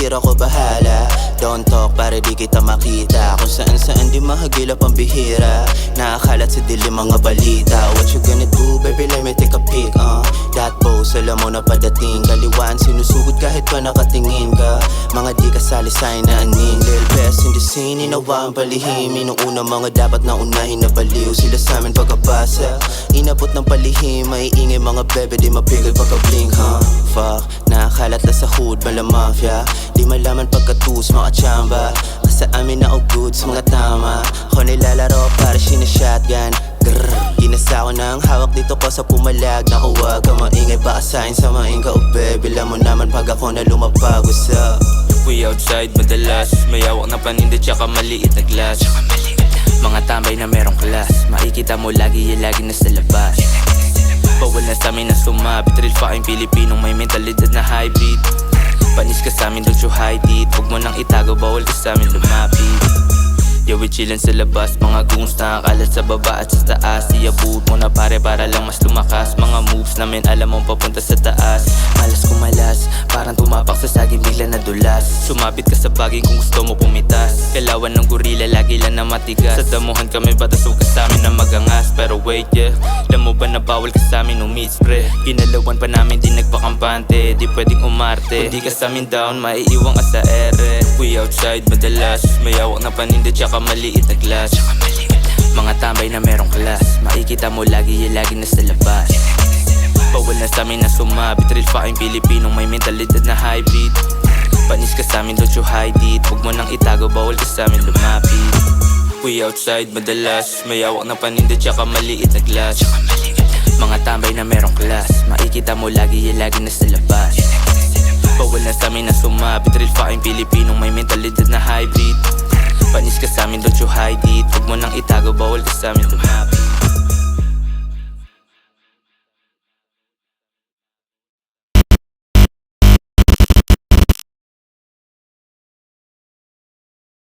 here ako bahala. Don't talk para di kita makita. Kung saan di mahagilap ang bihira. Nakakalat sa dilim mga balita. What you gonna do, baby, let me take a peek. That pose, alam mo na padating. Kaliwan, sinusugod kahit pa nakatingin ka. Mga di kasali sa'yo na aning. Lil' best in the scene, inawa ang palihim. Inuuna mga dapat na unahin na baliw. Sila sa'min pagkabasa, inabot ng palihim. Maiingay mga bebe, di mapigil pagka-blink, Fuck, nakakalat na sa hood, mala mafia. Di malaman pagkatus, mga chamba. Sa amin na goods, mga tama. Ako nilalaro para sinashotgun. Ginasa ko ng hawak dito ko sa pumalag. Naku, wag ka maingay, baka sa'kin samain ka, oh baby. Alam mo naman pag ako na lumapag, what's up? We outside madalas, may hawak na paninda tsaka maliit na glass. Mga tambay na merong class, makikita mo lagi yung lagi nasa labas. Bawal na sa'min na sumabit, real fucking Pilipinong may mentalidad na hybrid. Panis ka sa'min, don't you hide it. Huwag mo nang itago, bawal ka sa'min lumapit. Yo, we chillin' sa labas, mga goons na akalat sa baba at sa taas. Iabot mo na pare para lang mas lumakas. Mga moves namin alam mong papunta sa taas. Malas kumalas, parang tumapak sa saging bigla na dulas. Sumabit ka sa bagay kung gusto mo pumitas. Kalawan ng gorilla, lagi lang na matigas. Sa damuhan kami batasog ka sa'min na magangas. Pero wait yeah, alam mo ba na bawal ka sa'min umits pre. Ginalawan pa namin di nagpakampante. Di pwedeng umarte, kung di ka sa'min down maiiwang ka sa ere. We outside madalas, may hawak na paninda tsaka maliit na glass. Mga tambay na merong class, makikita mo lagi yung lagi nasa labas. Bawal na sa'min na sumabit, real fucking Pilipinong may mentalidad na hybrid. Panis ka sa'min, don't you hide it. Huwag mo nang itago, bawal ka sa'min lumapit. We outside madalas, may hawak na paninda tsaka maliit na glass. Mga tambay na merong class, makikita mo lagi yung lagi nasa labas. Bawal na sa'min na sumabit, real fucking Pilipinong may mentalidad na hybrid. Panis ka sa'min, don't you hide it. Huwag mo nang itago, bawal ka sa'min lumapit.